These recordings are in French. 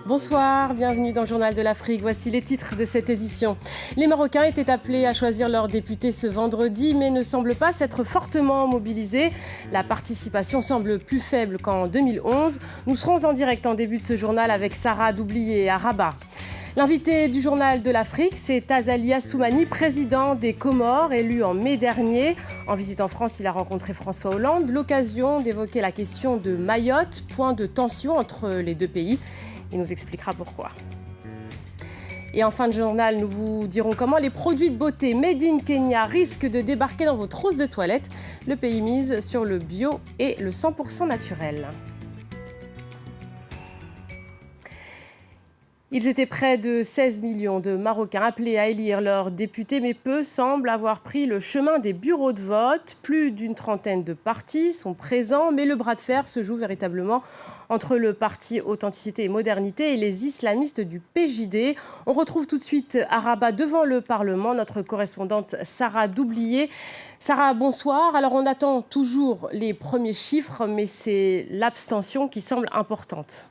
Bonsoir, bienvenue dans le Journal de l'Afrique. Voici les titres de cette édition. Les Marocains étaient appelés à choisir leurs députés ce vendredi, mais ne semblent pas s'être fortement mobilisés. La participation semble plus faible qu'en 2011. Nous serons en direct en début de ce journal avec Sarah Doublié à Rabat. L'invité du Journal de l'Afrique, c'est Azali Assoumani, président des Comores, élu en mai dernier. En visite en France, il a rencontré François Hollande. L'occasion d'évoquer la question de Mayotte, point de tension entre les deux pays. Il nous expliquera pourquoi. Et en fin de journal, nous vous dirons comment les produits de beauté Made in Kenya risquent de débarquer dans vos trousses de toilette. Le pays mise sur le bio et le 100% naturel. Ils étaient près de 16 millions de Marocains appelés à élire leurs députés, mais peu semblent avoir pris le chemin des bureaux de vote. Plus d'une trentaine de partis sont présents, mais le bras de fer se joue véritablement entre le parti Authenticité et Modernité et les islamistes du PJD. On retrouve tout de suite à Rabat, devant le Parlement, notre correspondante Sarah Doublié. Sarah, bonsoir. Alors on attend toujours les premiers chiffres, mais c'est l'abstention qui semble importante.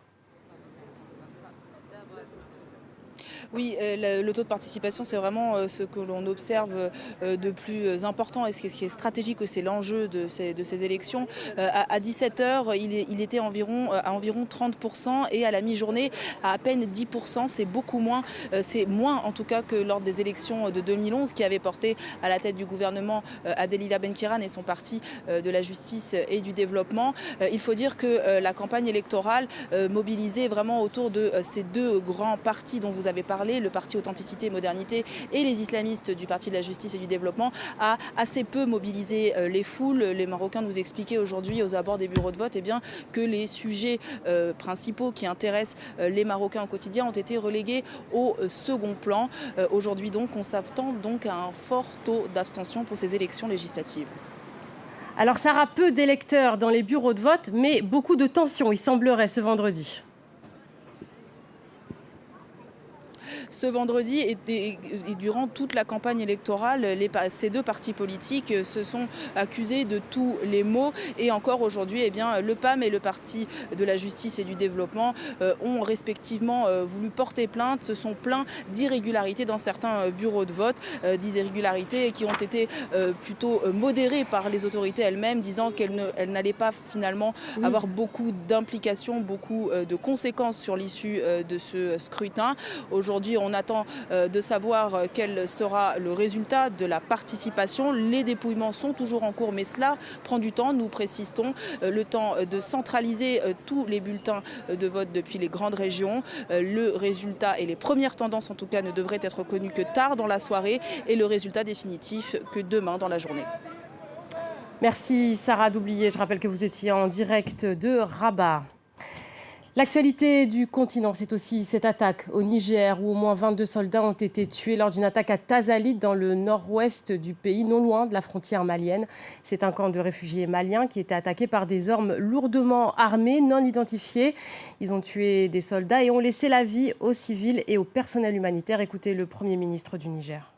Oui, le taux de participation, c'est vraiment ce que l'on observe de plus important et ce qui est stratégique, c'est l'enjeu de ces élections. À 17h, il était à environ 30% et à la mi-journée, à peine 10%. C'est beaucoup moins, c'est moins en tout cas que lors des élections de 2011 qui avaient porté à la tête du gouvernement Adelila Benkiran et son parti de la justice et du développement. Il faut dire que la campagne électorale mobilisée vraiment autour de ces deux grands partis dont vous avez parlé, le parti Authenticité et Modernité et les islamistes du parti de la justice et du développement, a assez peu mobilisé les foules. Les Marocains nous expliquaient aujourd'hui aux abords des bureaux de vote que les sujets principaux qui intéressent les Marocains au quotidien ont été relégués au second plan. Aujourd'hui donc, on s'attend donc à un fort taux d'abstention pour ces élections législatives. Alors Sarah, peu d'électeurs dans les bureaux de vote, mais beaucoup de tensions, il semblerait, ce vendredi. Ce vendredi et durant toute la campagne électorale, ces deux partis politiques se sont accusés de tous les maux. Et encore aujourd'hui, le PAM et le parti de la justice et du développement ont respectivement voulu porter plainte, se sont plaints d'irrégularités dans certains bureaux de vote, d'irrégularités qui ont été plutôt modérées par les autorités elles-mêmes, disant qu'elles n'allaient pas finalement avoir beaucoup d'implications, beaucoup de conséquences sur l'issue de ce scrutin. Aujourd'hui, on attend de savoir quel sera le résultat de la participation. Les dépouillements sont toujours en cours, mais cela prend du temps, nous précisons, le temps de centraliser tous les bulletins de vote depuis les grandes régions. Le résultat et les premières tendances, en tout cas, ne devraient être connues que tard dans la soirée et le résultat définitif que demain dans la journée. Merci Sarah Doublié. Je rappelle que vous étiez en direct de Rabat. L'actualité du continent, c'est aussi cette attaque au Niger où au moins 22 soldats ont été tués lors d'une attaque à Tazalite dans le nord-ouest du pays, non loin de la frontière malienne. C'est un camp de réfugiés maliens qui était attaqué par des hommes lourdement armés, non identifiés. Ils ont tué des soldats et ont laissé la vie aux civils et au personnel humanitaire. Écoutez le Premier ministre du Niger.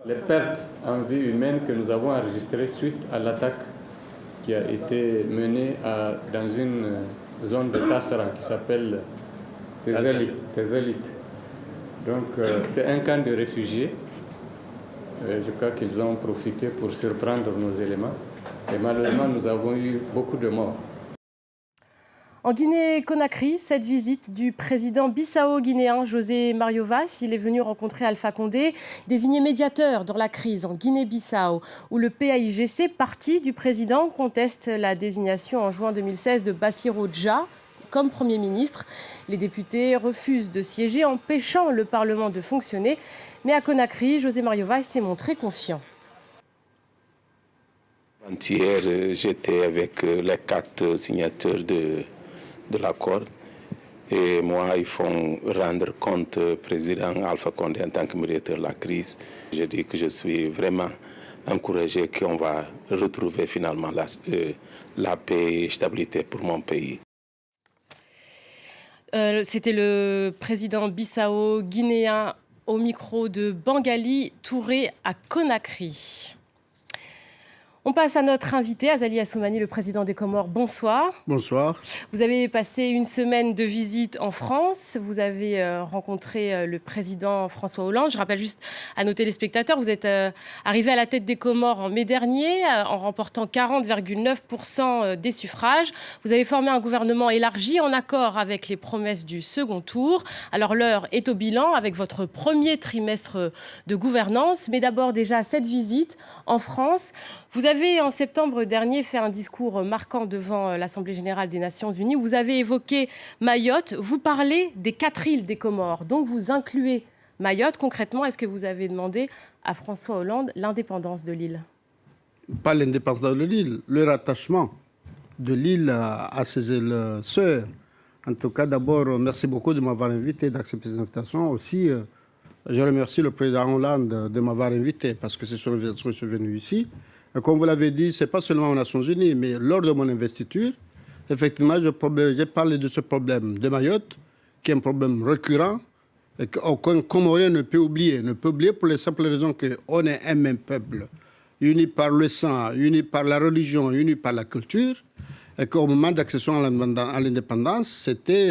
Les pertes en vie humaine que nous avons enregistrées suite à l'attaque qui a été menée dans une zone de Tassara qui s'appelle Tazalite. Donc c'est un camp de réfugiés. Je crois qu'ils ont profité pour surprendre nos éléments. Et malheureusement, nous avons eu beaucoup de morts. En Guinée-Conakry, cette visite du président bissau-guinéen José Mario Vaz, il est venu rencontrer Alpha Condé, désigné médiateur dans la crise en Guinée-Bissau, où le PAIGC, parti du président, conteste la désignation en juin 2016 de Bassirou Dja comme Premier ministre. Les députés refusent de siéger, empêchant le Parlement de fonctionner. Mais à Conakry, José Mario Vaz s'est montré confiant. Hier, j'étais avec les 4 signataires de l'accord. Et moi, il faut rendre compte au président Alpha Condé en tant que médiateur de la crise. Je dis que je suis vraiment encouragé qu'on va retrouver finalement la paix et la stabilité pour mon pays. C'était le président bissau-guinéen au micro de Bangali Touré à Conakry. On passe à notre invité, Azali Assoumani, le président des Comores. Bonsoir. Bonsoir. Vous avez passé une semaine de visite en France. Vous avez rencontré le président François Hollande. Je rappelle juste à nos téléspectateurs, vous êtes arrivé à la tête des Comores en mai dernier en remportant 40,9% des suffrages. Vous avez formé un gouvernement élargi en accord avec les promesses du second tour. Alors l'heure est au bilan avec votre premier trimestre de gouvernance. Mais d'abord déjà cette visite en France. Vous avez, en septembre dernier, fait un discours marquant devant l'Assemblée générale des Nations unies. Vous avez évoqué Mayotte. Vous parlez des 4 îles des Comores. Donc, vous incluez Mayotte. Concrètement, est-ce que vous avez demandé à François Hollande l'indépendance de l'île? Pas l'indépendance de l'île, le rattachement de l'île à ses îles sœurs. En tout cas, d'abord, merci beaucoup de m'avoir invité, d'accepter cette invitation. Aussi, je remercie le président Hollande de m'avoir invité parce que c'est sur l'invitation que je suis venu ici. Comme vous l'avez dit, ce n'est pas seulement aux Nations Unies, mais lors de mon investiture, effectivement, j'ai parlé de ce problème de Mayotte, qui est un problème récurrent, et qu'aucun Comorien ne peut oublier. Ne peut oublier pour la simple raison qu'on est un même peuple, uni par le sang, uni par la religion, uni par la culture, et qu'au moment d'accession à l'indépendance, c'était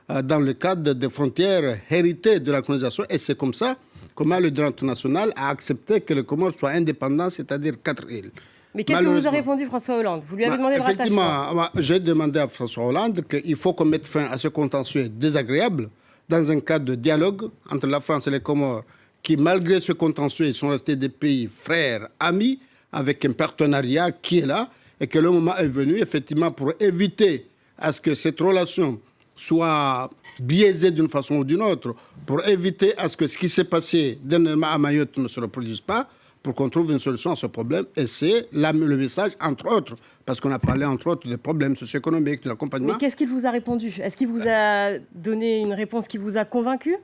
dans le cadre des frontières héritées de la colonisation, et c'est comme ça comment le droit international a accepté que le Comores soit indépendant, c'est-à-dire 4 îles. Mais qu'est-ce que vous a répondu François Hollande? Vous lui avez demandé le rattachement. Effectivement, j'ai demandé à François Hollande qu'il faut qu'on mette fin à ce contentieux désagréable dans un cadre de dialogue entre la France et les Comores, qui, malgré ce contentieux, ils sont restés des pays frères, amis, avec un partenariat qui est là, et que le moment est venu, effectivement, pour éviter à ce que cette relation soit biaisé d'une façon ou d'une autre, pour éviter à ce que ce qui s'est passé dernièrement à Mayotte ne se reproduise pas, pour qu'on trouve une solution à ce problème. Et c'est le message, entre autres, parce qu'on a parlé, entre autres, des problèmes socio-économiques, de l'accompagnement. Mais qu'est-ce qu'il vous a répondu? Est-ce qu'il vous a donné une réponse qui vous a convaincu?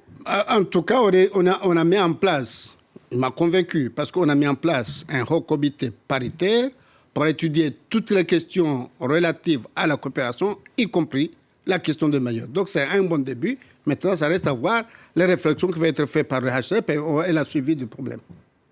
En tout cas, on a mis en place, il m'a convaincu, parce qu'on a mis en place un haut comité paritaire pour étudier toutes les questions relatives à la coopération, y compris la question de Mayotte. Donc c'est un bon début. Maintenant, ça reste à voir les réflexions qui vont être faites par le HCP et la suivi du problème.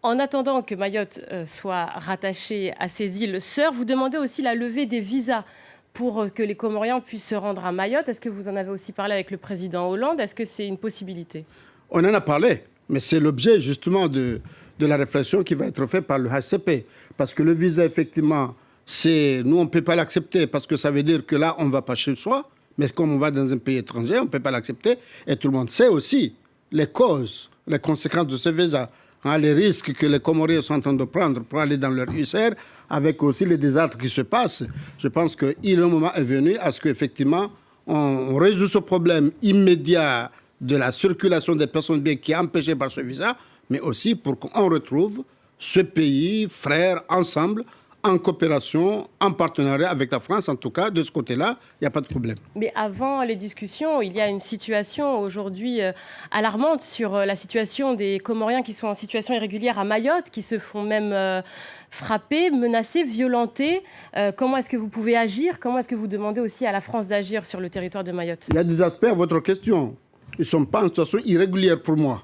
En attendant que Mayotte soit rattachée à ces îles sœurs, vous demandez aussi la levée des visas pour que les Comoriens puissent se rendre à Mayotte. Est-ce que vous en avez aussi parlé avec le président Hollande? Est-ce que c'est une possibilité? On en a parlé, mais c'est l'objet justement de la réflexion qui va être faite par le HCP. Parce que le visa, effectivement, nous, on ne peut pas l'accepter parce que ça veut dire que là, on ne va pas chez soi. Mais comme on va dans un pays étranger, on ne peut pas l'accepter. Et tout le monde sait aussi les causes, les conséquences de ce visa, les risques que les Comoriens sont en train de prendre pour aller dans leur UCR, avec aussi les désastres qui se passent. Je pense que le moment est venu à ce qu'effectivement, on résout ce problème immédiat de la circulation des personnes bien qui est empêchée par ce visa, mais aussi pour qu'on retrouve ce pays, frères, ensemble, en coopération, en partenariat avec la France. En tout cas, de ce côté-là, il n'y a pas de problème. Mais avant les discussions, il y a une situation aujourd'hui alarmante sur la situation des Comoriens qui sont en situation irrégulière à Mayotte, qui se font même frapper, menacer, violenter. Comment est-ce que vous pouvez agir? Comment est-ce que vous demandez aussi à la France d'agir sur le territoire de Mayotte? Il y a des aspects à votre question. Ils ne sont pas en situation irrégulière pour moi.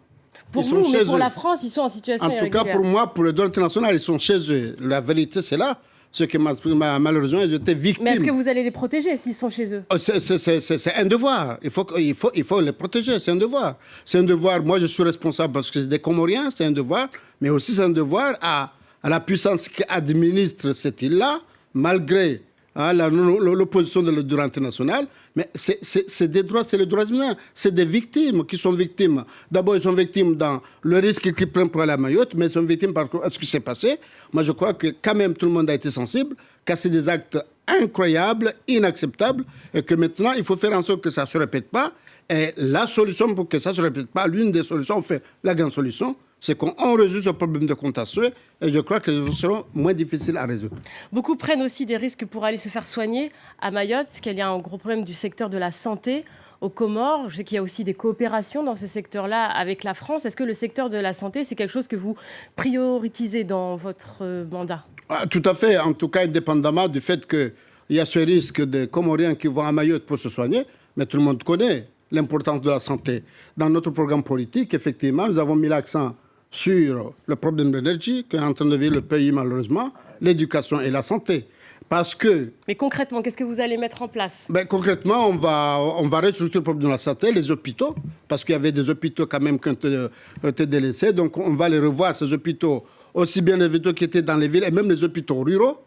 Pour vous, mais pour la France, ils sont en situation irrégulière. En tout cas, pour moi, pour le droit international, ils sont chez eux. La vérité, c'est là. Ce qui malheureusement, ils étaient victimes. Mais est-ce que vous allez les protéger s'ils sont chez eux? C'est un devoir. Il faut les protéger. C'est un devoir. C'est un devoir. Moi, je suis responsable parce que c'est des Comoriens. C'est un devoir. Mais aussi, c'est un devoir à la puissance qui administre cette île-là, malgré l'opposition du droit international. Mais c'est des droits, c'est les droits humains. C'est des victimes qui sont victimes. D'abord, ils sont victimes dans le risque qu'ils prennent pour aller à Mayotte, mais ils sont victimes par ce qui s'est passé. Moi, je crois que quand même tout le monde a été sensible, car c'est des actes incroyables, inacceptables, et que maintenant, il faut faire en sorte que ça ne se répète pas. Et la solution pour que ça ne se répète pas, l'une des solutions, enfin, la grande solution, c'est qu'on résout ce problème de contentieux, et je crois que les choses seront moins difficiles à résoudre. Beaucoup prennent aussi des risques pour aller se faire soigner à Mayotte, parce qu'il y a un gros problème du secteur de la santé aux Comores. Je sais qu'il y a aussi des coopérations dans ce secteur-là avec la France. Est-ce que le secteur de la santé, c'est quelque chose que vous prioritisez dans votre mandat? Tout à fait, en tout cas, indépendamment du fait qu'il y a ce risque de Comoriens qui vont à Mayotte pour se soigner, mais tout le monde connaît l'importance de la santé. Dans notre programme politique, effectivement, nous avons mis l'accent sur le problème de l'énergie qu'est en train de vivre le pays malheureusement, l'éducation et la santé. Parce que... Mais concrètement, qu'est-ce que vous allez mettre en place? Concrètement, on va restructurer le problème de la santé, les hôpitaux, parce qu'il y avait des hôpitaux quand même qui ont été délaissés. Donc on va les revoir, ces hôpitaux, aussi bien les hôpitaux qui étaient dans les villes et même les hôpitaux ruraux,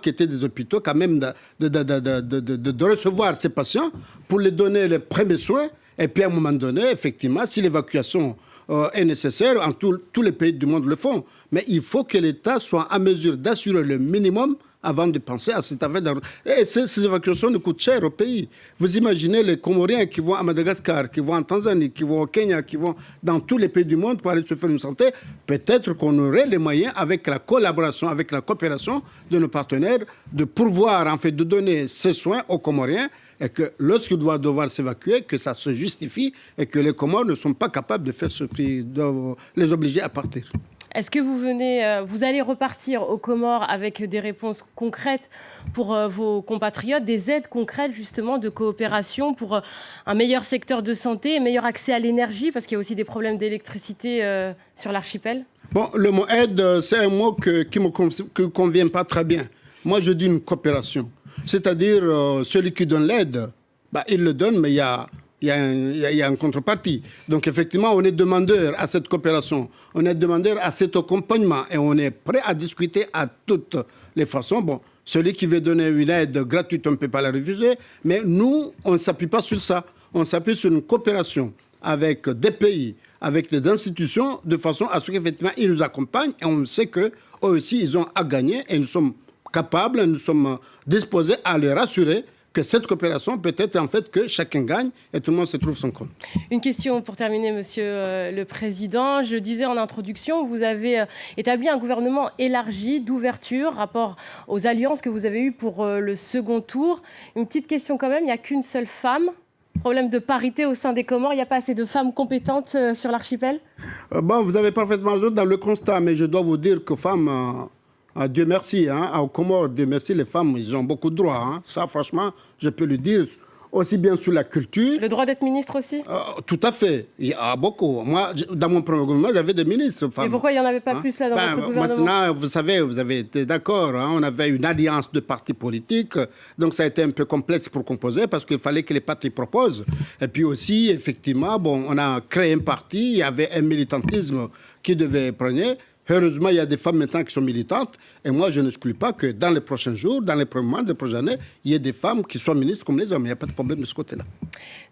qui étaient des hôpitaux quand même de recevoir ces patients pour les donner les premiers soins. Et puis à un moment donné, effectivement, si l'évacuation est nécessaire, tous les pays du monde le font. Mais il faut que l'État soit en mesure d'assurer le minimum avant de penser à cette affaire. Et ces évacuations nous coûtent cher au pays. Vous imaginez les Comoriens qui vont à Madagascar, qui vont en Tanzanie, qui vont au Kenya, qui vont dans tous les pays du monde pour aller se faire une santé. Peut-être qu'on aurait les moyens, avec la collaboration, avec la coopération de nos partenaires, de pouvoir, en fait, de donner ces soins aux Comoriens et que lorsqu'ils doivent devoir s'évacuer, que ça se justifie et que les Comores ne sont pas capables de faire ce qui doit les obliger à partir. Est-ce que vous allez repartir aux Comores avec des réponses concrètes pour vos compatriotes, des aides concrètes justement de coopération pour un meilleur secteur de santé, un meilleur accès à l'énergie, parce qu'il y a aussi des problèmes d'électricité sur l'archipel? Bon, le mot aide, c'est un mot qui ne me convient pas très bien. Moi, je dis une coopération. C'est-à-dire, celui qui donne l'aide, il le donne, mais il y a une contrepartie. Donc effectivement, on est demandeur à cette coopération, on est demandeur à cet accompagnement et on est prêt à discuter à toutes les façons. Bon, celui qui veut donner une aide gratuite, on ne peut pas la refuser, mais nous, on ne s'appuie pas sur ça. On s'appuie sur une coopération avec des pays, avec des institutions, de façon à ce qu'effectivement, ils nous accompagnent et on sait qu'eux aussi, ils ont à gagner et nous sommes capables, nous sommes disposés à les rassurer que cette coopération peut être en fait que chacun gagne et tout le monde se trouve son compte. Une question pour terminer, Monsieur le Président. Je disais en introduction, vous avez établi un gouvernement élargi d'ouverture rapport aux alliances que vous avez eues pour le second tour. Une petite question quand même, il n'y a qu'une seule femme. Problème de parité au sein des Comores, il n'y a pas assez de femmes compétentes sur l'archipel? Vous avez parfaitement raison dans le constat, mais je dois vous dire que femmes... Dieu merci, aux Comores, Dieu merci, les femmes, ils ont beaucoup de droits. Ça, franchement, je peux le dire, aussi bien sur la culture... Le droit d'être ministre aussi? Tout à fait, il y a beaucoup. Moi, dans mon premier gouvernement, j'avais des ministres femmes. Et pourquoi il n'y en avait pas plus là dans votre gouvernement? Maintenant, vous savez, vous avez été d'accord, on avait une alliance de partis politiques, donc ça a été un peu complexe pour composer parce qu'il fallait que les partis proposent. Et puis aussi, effectivement, on a créé un parti, il y avait un militantisme qui devait prendre. Heureusement, il y a des femmes maintenant qui sont militantes. Et moi, je n'exclus pas que dans les prochains jours, dans les prochains mois, les prochaines années, il y ait des femmes qui soient ministres comme les hommes. Il n'y a pas de problème de ce côté-là.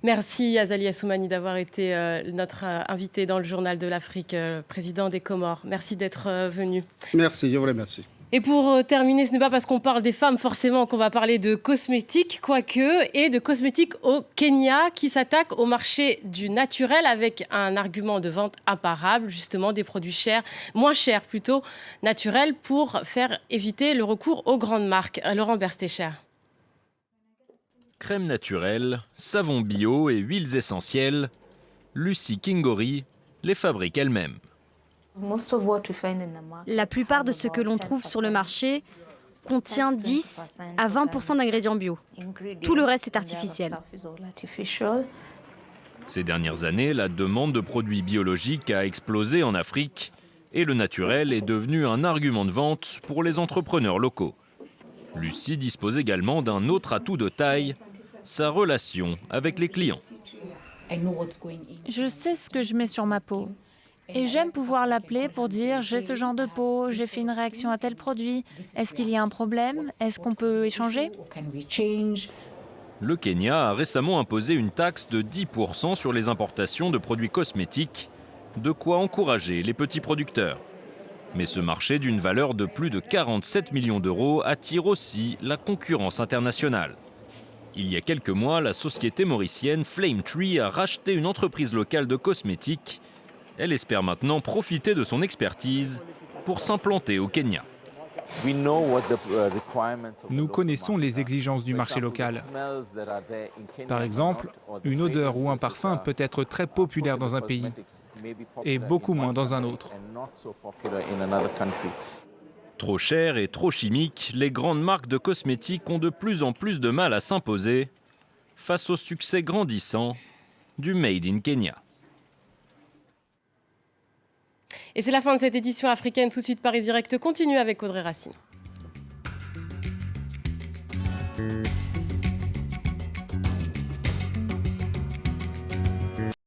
Merci Azali Assoumani d'avoir été notre invité dans le Journal de l'Afrique, président des Comores. Merci d'être venu. Merci, je vous remercie. Et pour terminer, ce n'est pas parce qu'on parle des femmes forcément qu'on va parler de cosmétiques, quoique, et de cosmétiques au Kenya qui s'attaque au marché du naturel avec un argument de vente imparable, justement des produits chers, moins chers plutôt, naturels, pour faire éviter le recours aux grandes marques. Laurent Berstécher. Crème naturelle, savon bio et huiles essentielles, Lucy Kingori les fabrique elle-même. La plupart de ce que l'on trouve sur le marché contient 10 à 20% d'ingrédients bio. Tout le reste est artificiel. Ces dernières années, la demande de produits biologiques a explosé en Afrique et le naturel est devenu un argument de vente pour les entrepreneurs locaux. Lucie dispose également d'un autre atout de taille, sa relation avec les clients. Je sais ce que je mets sur ma peau. Et j'aime pouvoir l'appeler pour dire « j'ai ce genre de peau, j'ai fait une réaction à tel produit, est-ce qu'il y a un problème? Est-ce qu'on peut échanger ?» Le Kenya a récemment imposé une taxe de 10% sur les importations de produits cosmétiques, de quoi encourager les petits producteurs. Mais ce marché d'une valeur de plus de 47 millions d'euros attire aussi la concurrence internationale. Il y a quelques mois, la société mauricienne Flame Tree a racheté une entreprise locale de cosmétiques. Elle espère maintenant profiter de son expertise pour s'implanter au Kenya. Nous connaissons les exigences du marché local. Par exemple, une odeur ou un parfum peut être très populaire dans un pays et beaucoup moins dans un autre. Trop cher et trop chimique, les grandes marques de cosmétiques ont de plus en plus de mal à s'imposer face au succès grandissant du Made in Kenya. Et c'est la fin de cette édition africaine. Tout de suite, Paris Direct continue avec Audrey Racine. Kenya.